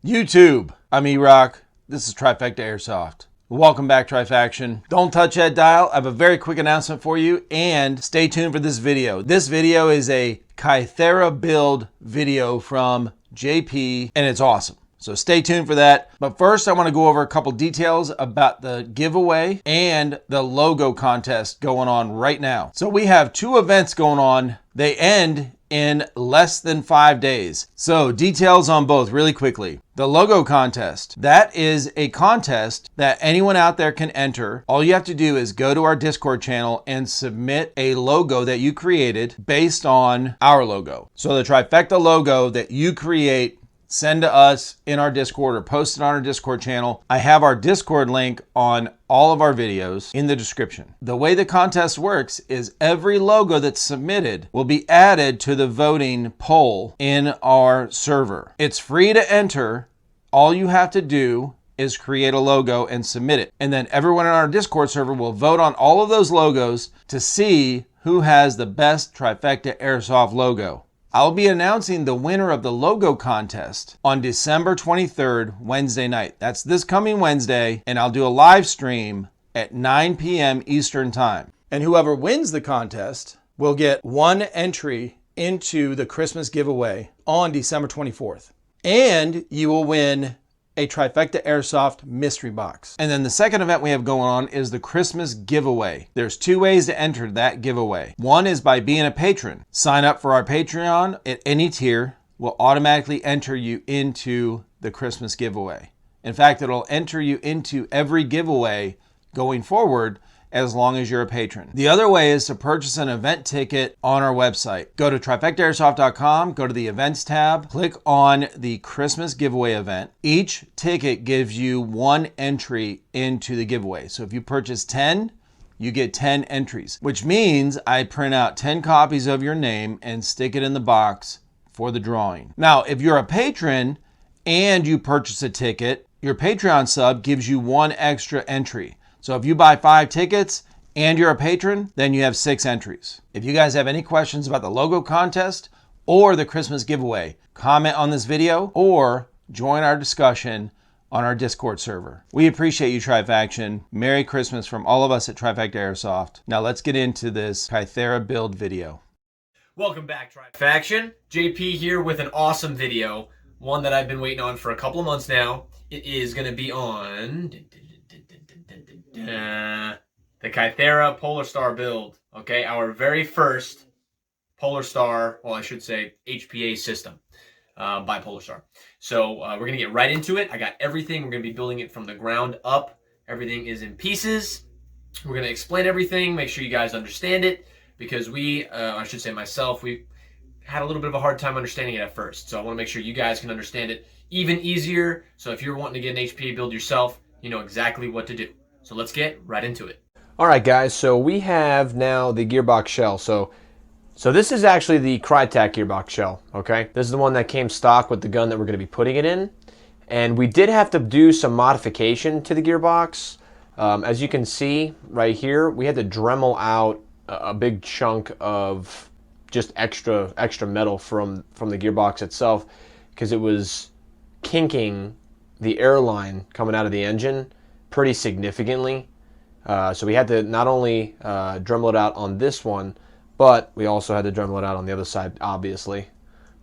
YouTube, I'm E-Rock. This is TriFecta Airsoft. Welcome back, TriFaction. Don't touch that dial. I have a very quick announcement for you, and stay tuned for this video. This video is a Kythera build video from JP, and it's awesome. So stay tuned for that. But first, I want to go over a couple details about the giveaway and the logo contest going on right now. So we have two events going on. They end in less than 5 days. So details on both really quickly. The logo contest, that is a contest that anyone out there can enter. All you have to do is go to our Discord channel and submit a logo that you created based on our logo. So the TriFecta logo that you create, send to us in our Discord or post it on our Discord channel. I have our Discord link on all of our videos in the description. The way the contest works is every logo that's submitted will be added to the voting poll in our server. It's free to enter. All you have to do is create a logo and submit it. And then everyone in our Discord server will vote on all of those logos to see who has the best TriFecta Airsoft logo. I'll be announcing the winner of the logo contest on December 23rd, Wednesday night. That's this coming Wednesday, and I'll do a live stream at 9 p.m. Eastern Time. And whoever wins the contest will get one entry into the Christmas giveaway on December 24th. And you will win a TriFecta Airsoft mystery box. And then the second event we have going on is the Christmas giveaway. There's two ways to enter that giveaway. One is by being a patron. Sign up for our Patreon at any tier. We'll automatically enter you into the Christmas giveaway. In fact, it'll enter you into every giveaway going forward as long as you're a patron. The other way is to purchase an event ticket on our website. Go to TriFectaAirsoft.com, go to the events tab, click on the Christmas giveaway event. Each ticket gives you one entry into the giveaway. So if you purchase 10, you get 10 entries, which means I print out 10 copies of your name and stick it in the box for the drawing. Now, if you're a patron and you purchase a ticket, your Patreon sub gives you one extra entry. So if you buy 5 tickets and you're a patron, then you have 6 entries. If you guys have any questions about the logo contest or the Christmas giveaway, comment on this video or join our discussion on our Discord server. We appreciate you, TriFaction. Merry Christmas from all of us at TriFecta Airsoft. Now let's get into this Kythera build video. Welcome back, TriFaction. JP here with an awesome video, one that I've been waiting on for a couple of months now. It is going to be on the Kythera Polarstar build, okay? Our very first Polarstar, well, I should say HPA system by Polarstar. So we're going to get right into it. I got everything. We're going to be building it from the ground up. Everything is in pieces. We're going to explain everything, make sure you guys understand it, because I should say myself, we had a little bit of a hard time understanding it at first. So I want to make sure you guys can understand it even easier. So if you're wanting to get an HPA build yourself, you know exactly what to do. So let's get right into it. All right, guys, so we have now the Gearbox shell. So this is actually the Krytac Gearbox shell, okay? This is the one that came stock with the gun that we're going to be putting it in. And we did have to do some modification to the gearbox. As you can see right here, we had to Dremel out a big chunk of just extra metal from the gearbox itself, because it was kinking the airline coming out of the engine pretty significantly. So we had to not only Dremel it out on this one, but we also had to Dremel it out on the other side, obviously,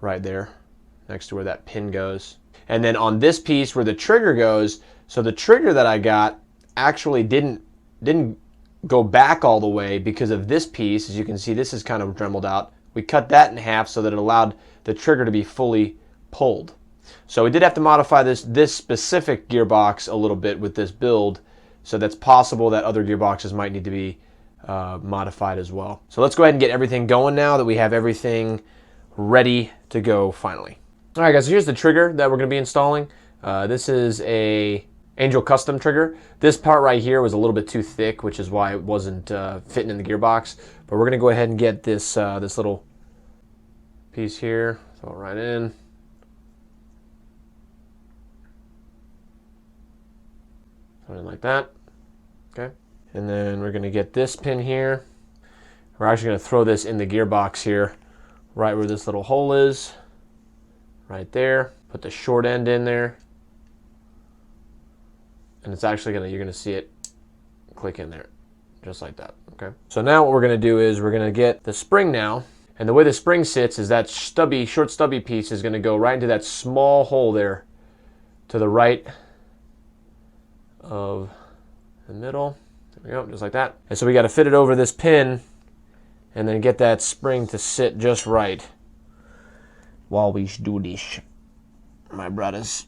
right there, next to where that pin goes. And then on this piece where the trigger goes, so the trigger that I got actually didn't go back all the way because of this piece. As you can see, this is kind of Dremeled out. We cut that in half so that it allowed the trigger to be fully pulled. So we did have to modify this specific gearbox a little bit with this build, so that's possible that other gearboxes might need to be modified as well. So let's go ahead and get everything going now that we have everything ready to go finally. All right, guys, so here's the trigger that we're going to be installing. This is a Angel Custom trigger. This part right here was a little bit too thick, which is why it wasn't fitting in the gearbox. But we're going to go ahead and get this this little piece here, throw it right in. Something like that, okay? And then we're gonna get this pin here. We're actually gonna throw this in the gearbox here, right where this little hole is, right there. Put the short end in there, and it's actually you're gonna see it click in there, just like that, okay? So now what we're gonna do is we're gonna get the spring now, and the way the spring sits is that short stubby piece is gonna go right into that small hole there to the right of the middle. There we go, just like that. And so we gotta fit it over this pin and then get that spring to sit just right while we do this, my brothers.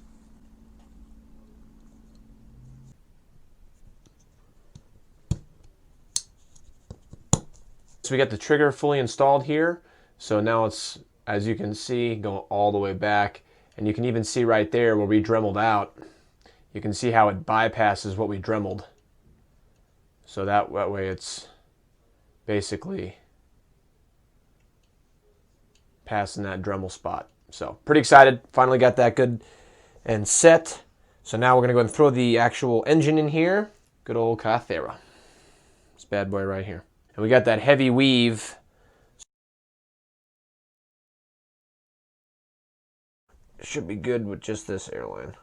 So we got the trigger fully installed here. So now it's, as you can see, going all the way back. And you can even see right there where we dremeled out. You can see how it bypasses what we dremeled. So that way it's basically passing that Dremel spot. So pretty excited, finally got that good and set. So now we're gonna go and throw the actual engine in here. Good old Kythera. This bad boy right here. And we got that heavy weave. Should be good with just this airline.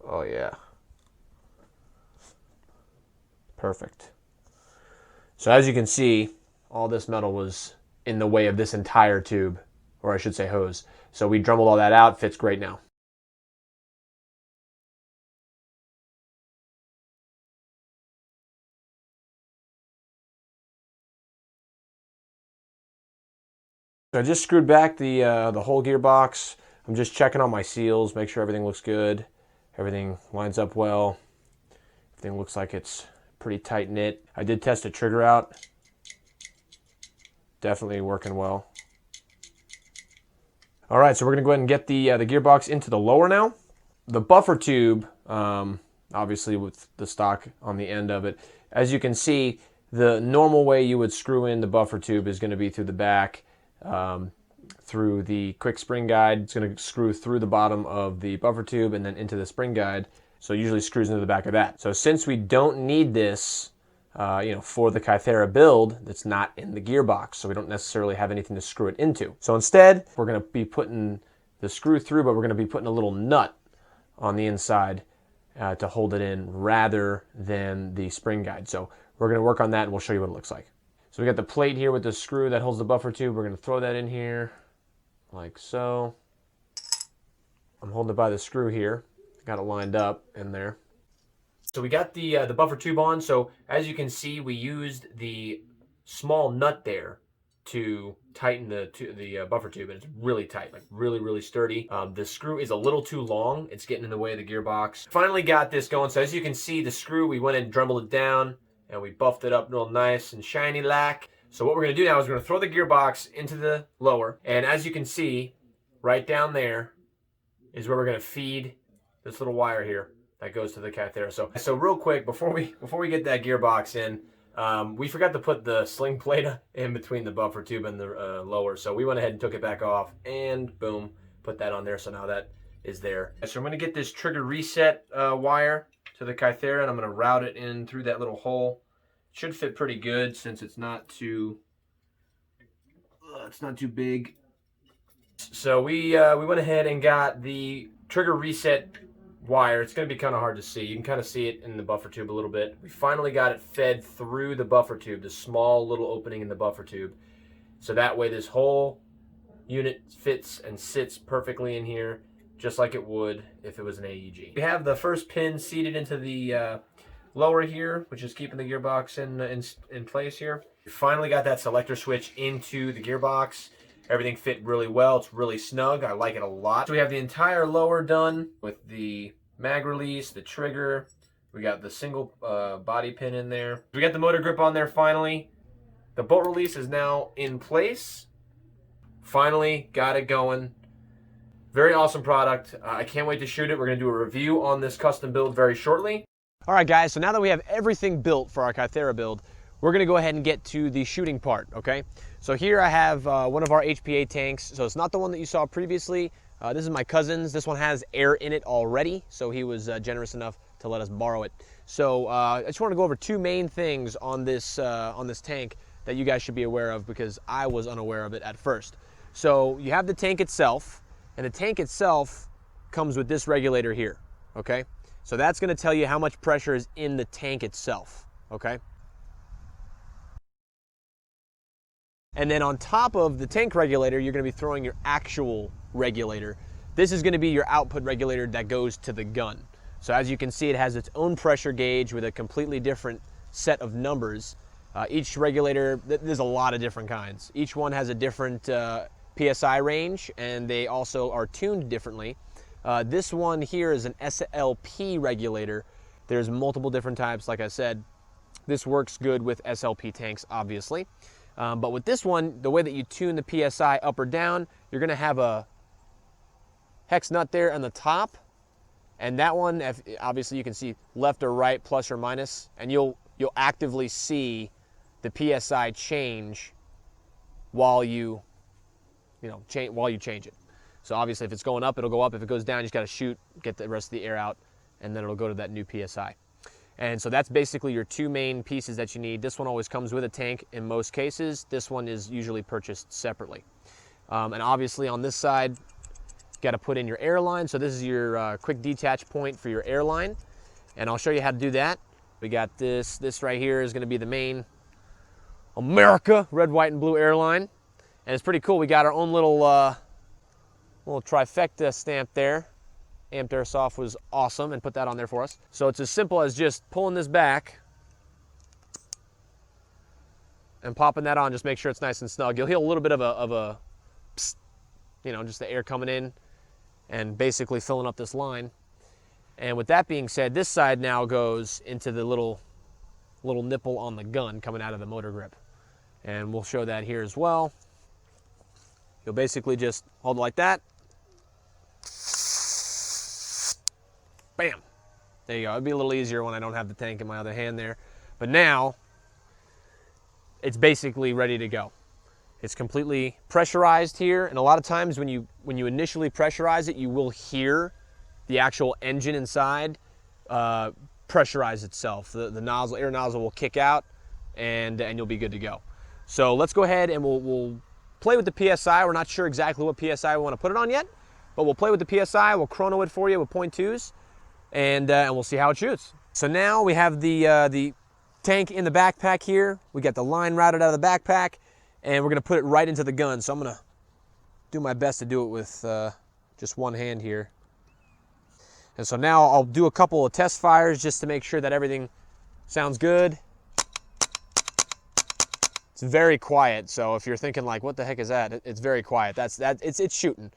Oh yeah. Perfect. So as you can see, all this metal was in the way of this entire tube, or I should say hose. So we dremeled all that out, fits great now. So I just screwed back the whole gearbox. I'm just checking on my seals, make sure everything looks good. Everything lines up well. Everything looks like it's pretty tight knit. I did test the trigger out. Definitely working well. All right, so we're gonna go ahead and get the gearbox into the lower now. The buffer tube, obviously with the stock on the end of it, as you can see, the normal way you would screw in the buffer tube is gonna be through the back, through the quick spring guide. It's going to screw through the bottom of the buffer tube and then into the spring guide. So it usually screws into the back of that. So since we don't need this, for the Kythera build, that's not in the gearbox. So we don't necessarily have anything to screw it into. So instead, we're going to be putting the screw through, but we're going to be putting a little nut on the inside to hold it in rather than the spring guide. So we're going to work on that and we'll show you what it looks like. So we got the plate here with the screw that holds the buffer tube. We're going to throw that in here like so. I'm holding it by the screw here. Got it lined up in there. So we got the buffer tube on. So as you can see, we used the small nut there to tighten the buffer tube, and it's really tight, like really sturdy. The screw is a little too long. It's getting in the way of the gearbox. Finally got this going. So as you can see, the screw, we went and dremeled it down, and we buffed it up real nice and shiny lack. So what we're going to do now is we're going to throw the gearbox into the lower. And as you can see, right down there is where we're going to feed this little wire here that goes to the Kythera. So real quick, before we get that gearbox in, we forgot to put the sling plate in between the buffer tube and the lower. So we went ahead and took it back off and boom, put that on there. So now that is there. So I'm going to get this trigger reset wire to the Kythera, and I'm going to route it in through that little hole. It should fit pretty good since it's not too big. So we went ahead and got the trigger reset wire. It's going to be kind of hard to see. You can kind of see it in the buffer tube a little bit. We finally got it fed through the buffer tube, the small little opening in the buffer tube. So that way this whole unit fits and sits perfectly in here, just like it would if it was an AEG. We have the first pin seated into the lower here, which is keeping the gearbox in place here. We finally got that selector switch into the gearbox. Everything fit really well. It's really snug. I like it a lot. So we have the entire lower done with the mag release, the trigger. We got the single body pin in there. We got the motor grip on there finally. The bolt release is now in place. Finally got it going. Very awesome product. I can't wait to shoot it. We're going to do a review on this custom build very shortly. All right, guys, so now that we have everything built for our Kythera build, we're going to go ahead and get to the shooting part, okay? So here I have one of our HPA tanks. So it's not the one that you saw previously. This is my cousin's. This one has air in it already, so he was generous enough to let us borrow it. So I just want to go over two main things on this tank that you guys should be aware of, because I was unaware of it at first. So you have the tank itself, and the tank itself comes with this regulator here, okay? So that's gonna tell you how much pressure is in the tank itself, okay? And then on top of the tank regulator, you're gonna be throwing your actual regulator. This is gonna be your output regulator that goes to the gun. So as you can see, it has its own pressure gauge with a completely different set of numbers. Each regulator, there's a lot of different kinds. Each one has a different PSI range, and they also are tuned differently. This one here is an SLP regulator. There's multiple different types, like I said. This works good with SLP tanks, obviously. But with this one, the way that you tune the PSI up or down, you're gonna have a hex nut there on the top. And that one, obviously you can see left or right, plus or minus, and you'll actively see the PSI change while you change it. So obviously if it's going up, it'll go up. If it goes down, you just gotta shoot, get the rest of the air out, and then it'll go to that new PSI. And so that's basically your two main pieces that you need. This one always comes with a tank in most cases. This one is usually purchased separately. And obviously on this side, got to put in your airline. So this is your quick detach point for your airline. And I'll show you how to do that. We got this right here is gonna be the main America red, white, and blue airline. And it's pretty cool. We got our own little TriFecta stamp there. Amped Airsoft was awesome and put that on there for us. So it's as simple as just pulling this back and popping that on. Just make sure it's nice and snug. You'll hear a little bit of a psst, just the air coming in and basically filling up this line. And with that being said, this side now goes into the little nipple on the gun coming out of the motor grip. And we'll show that here as well. You'll basically just hold it like that. Bam. There you go. It'd be a little easier when I don't have the tank in my other hand there. But now, it's basically ready to go. It's completely pressurized here, and a lot of times when you initially pressurize it, you will hear the actual engine inside pressurize itself. The nozzle, air nozzle will kick out, and you'll be good to go. So let's go ahead and we'll play with the PSI. We're not sure exactly what PSI we want to put it on yet, but we'll play with the PSI. We'll chrono it for you with 0.2s, and we'll see how it shoots. So now we have the tank in the backpack here. We got the line routed out of the backpack, and we're gonna put it right into the gun. So I'm gonna do my best to do it with just one hand here. And so now I'll do a couple of test fires just to make sure that everything sounds good. It's very quiet, so if you're thinking like, what the heck is that? It's very quiet. It's shooting.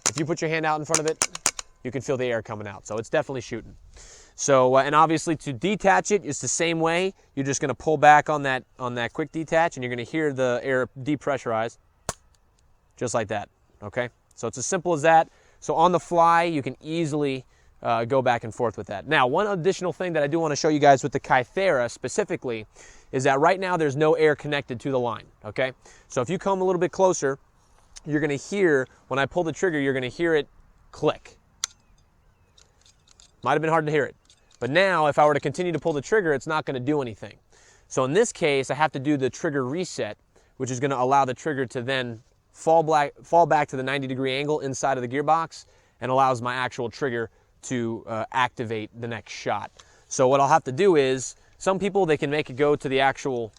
If you put your hand out in front of it, you can feel the air coming out. So it's definitely shooting. So, and obviously to detach it, it's the same way. You're just gonna pull back on that quick detach, and you're gonna hear the air depressurize, just like that, okay? So it's as simple as that. So on the fly, you can easily go back and forth with that. Now, one additional thing that I do wanna show you guys with the Kythera specifically is that right now there's no air connected to the line, okay? So if you come a little bit closer, you're gonna hear, when I pull the trigger, you're gonna hear it click. Might have been hard to hear it. But now, if I were to continue to pull the trigger, it's not gonna do anything. So in this case, I have to do the trigger reset, which is gonna allow the trigger to then fall back to the 90-degree angle inside of the gearbox, and allows my actual trigger to activate the next shot. So what I'll have to do is, some people, they can make it go to the actual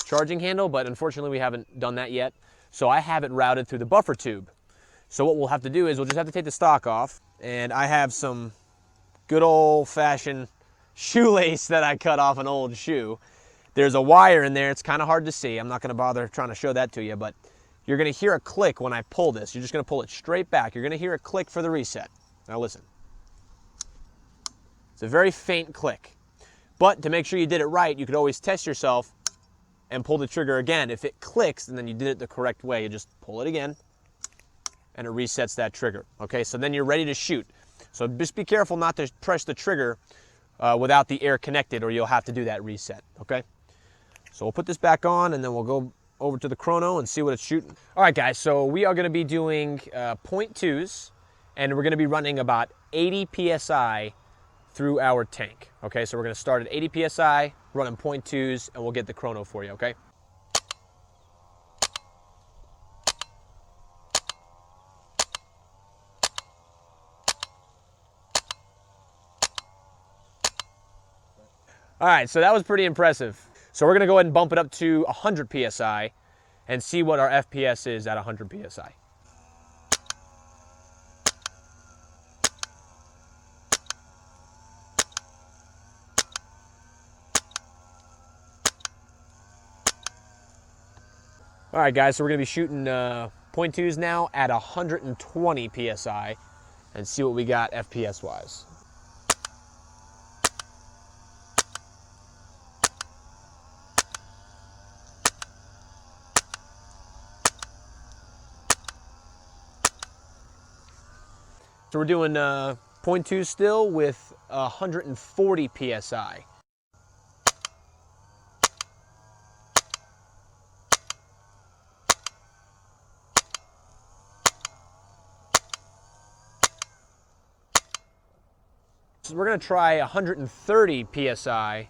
charging handle, but unfortunately we haven't done that yet. So I have it routed through the buffer tube. So what we'll have to do is we'll just have to take the stock off, and I have some good old-fashioned shoelace that I cut off an old shoe. There's a wire in there. It's kind of hard to see. I'm not going to bother trying to show that to you, but you're going to hear a click when I pull this. You're just going to pull it straight back. You're going to hear a click for the reset. Now listen. It's a very faint click. But to make sure you did it right, you could always test yourself and pull the trigger again. If it clicks, and then you did it the correct way, you just pull it again, and it resets that trigger. Okay, so then you're ready to shoot. So just be careful not to press the trigger without the air connected, or you'll have to do that reset, okay? So we'll put this back on, and then we'll go over to the chrono and see what it's shooting. All right, guys, so we are gonna be doing 0.2s, and we're gonna be running about 80 PSI through our tank, okay? So we're gonna start at 80 PSI, running 0.2s, and we'll get the chrono for you, okay? All right, so that was pretty impressive. So we're gonna go ahead and bump it up to 100 PSI and see what our FPS is at 100 PSI. All right, guys, so we're gonna be shooting .2s now at 120 PSI and see what we got FPS-wise. So we're doing .2 still with 140 PSI. So we're gonna try 130 PSI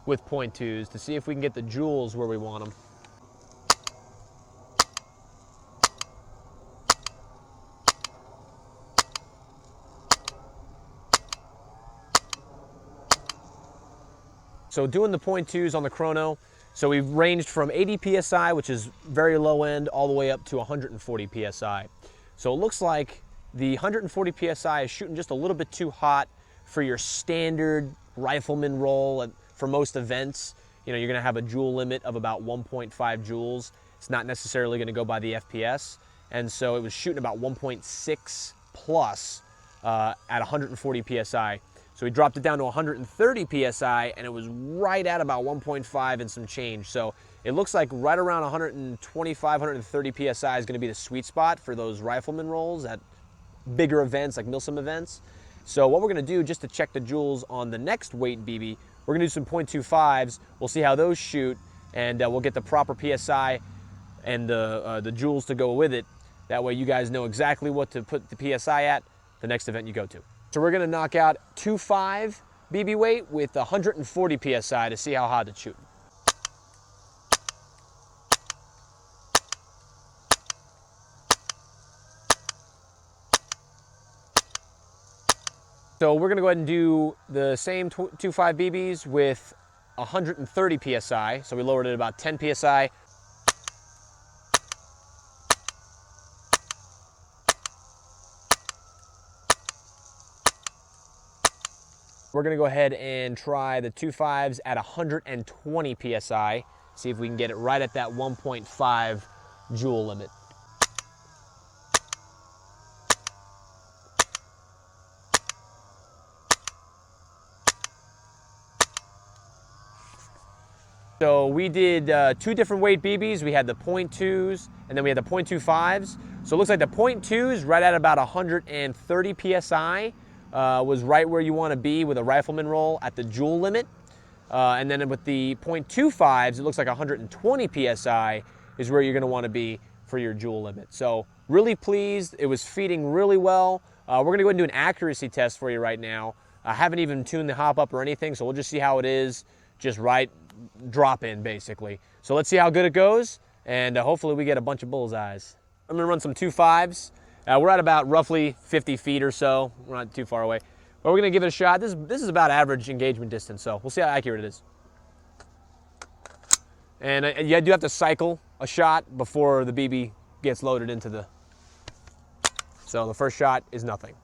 with .2s to see if we can get the joules where we want them. So doing the .2s on the chrono, so we've ranged from 80 PSI, which is very low end, all the way up to 140 PSI. So it looks like the 140 PSI is shooting just a little bit too hot for your standard rifleman roll for most events. You know, you're gonna have a joule limit of about 1.5 joules. It's not necessarily gonna go by the FPS. And so it was shooting about 1.6 plus at 140 PSI. So we dropped it down to 130 PSI and it was right at about 1.5 and some change. So it looks like right around 125, 130 PSI is gonna be the sweet spot for those rifleman rolls at bigger events like MILSIM events. So what we're gonna do, just to check the joules on the next weight BB, we're gonna do some .25s. We'll see how those shoot, and we'll get the proper PSI and the joules to go with it. That way you guys know exactly what to put the PSI at the next event you go to. So we're gonna knock out 2.5 BB weight with 140 PSI to see how hot it's shooting. So we're gonna go ahead and do the same 2.5 BBs with 130 PSI. So we lowered it about 10 PSI. We're gonna go ahead and try the 2.5s at 120 PSI. See if we can get it right at that 1.5 joule limit. So we did 2 different weight BBs. We had the .2s and then we had the .25s. So it looks like the .2s right at about 130 PSI was right where you want to be with a rifleman roll at the joule limit. And then with the .25s, it looks like 120 PSI is where you're going to want to be for your joule limit. So really pleased. It was feeding really well. We're going to go ahead and do an accuracy test for you right now. I haven't even tuned the hop up or anything, so we'll just see how it is. Just right drop in basically. So let's see how good it goes, and hopefully we get a bunch of bullseyes. I'm gonna run some 2.5s. We're at about roughly 50 feet or so. We're not too far away, but we're gonna give it a shot. This is about average engagement distance, so we'll see how accurate it is. And you do have to cycle a shot before the BB gets loaded into the. So the first shot is nothing.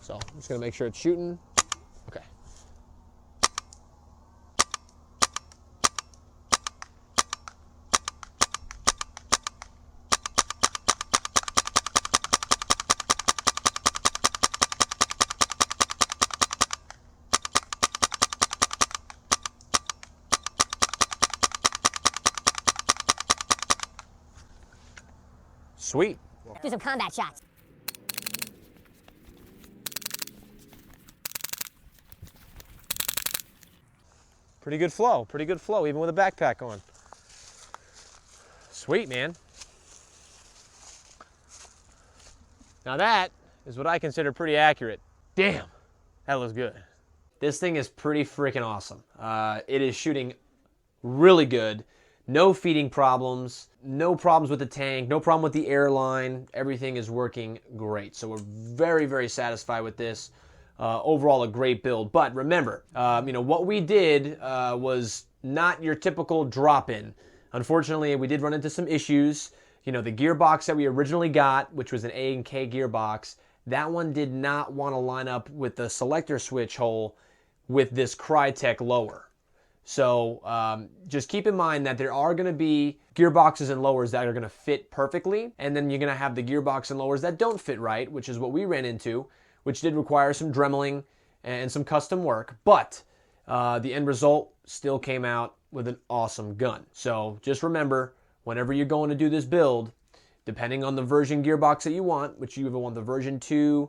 So I'm just gonna make sure it's shooting. Okay. Sweet. Do some combat shots. Pretty good flow, even with a backpack on. Sweet, man. Now that is what I consider pretty accurate. Damn, that looks good. This thing is pretty freaking awesome. It is shooting really good. No feeding problems, no problems with the tank, no problem with the airline. Everything is working great. So we're very, very satisfied with this. overall a great build. But remember, you know, what we did was not your typical drop-in. Unfortunately, we did run into some issues. You know, the gearbox that we originally got, which was an A and K gearbox, that one did not want to line up with the selector switch hole with this Krytac lower. So just keep in mind that there are going to be gearboxes and lowers that are going to fit perfectly, and then you're going to have the gearbox and lowers that don't fit right, which is what we ran into, which did require some dremeling and some custom work, but the end result still came out with an awesome gun. So just remember, whenever you're going to do this build, depending on the version gearbox that you want, which you either want the version 2,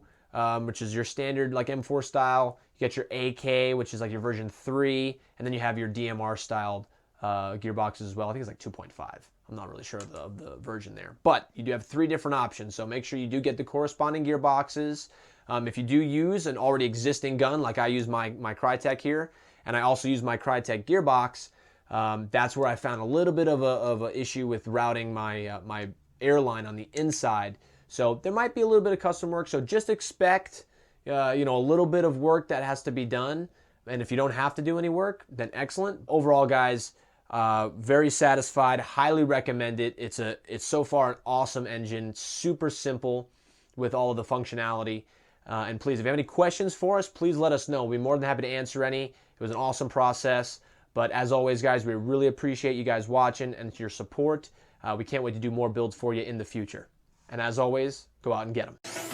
which is your standard like M4 style, you get your AK, which is like your version 3, and then you have your DMR styled gearboxes as well. I think it's like 2.5. I'm not really sure of the version there. But you do have 3 different options, so make sure you do get the corresponding gearboxes. If you do use an already existing gun, like I use my Krytac here, and I also use my Krytac gearbox, that's where I found a little bit of a issue with routing my my airline on the inside. So there might be a little bit of custom work, so just expect you know, a little bit of work that has to be done. And if you don't have to do any work, then excellent. Overall, guys, very satisfied, highly recommend it. It's so far an awesome engine, super simple with all of the functionality. And please, if you have any questions for us, please let us know. We'll be more than happy to answer any. It was an awesome process. But as always, guys, we really appreciate you guys watching and your support. We can't wait to do more builds for you in the future. And as always, go out and get them.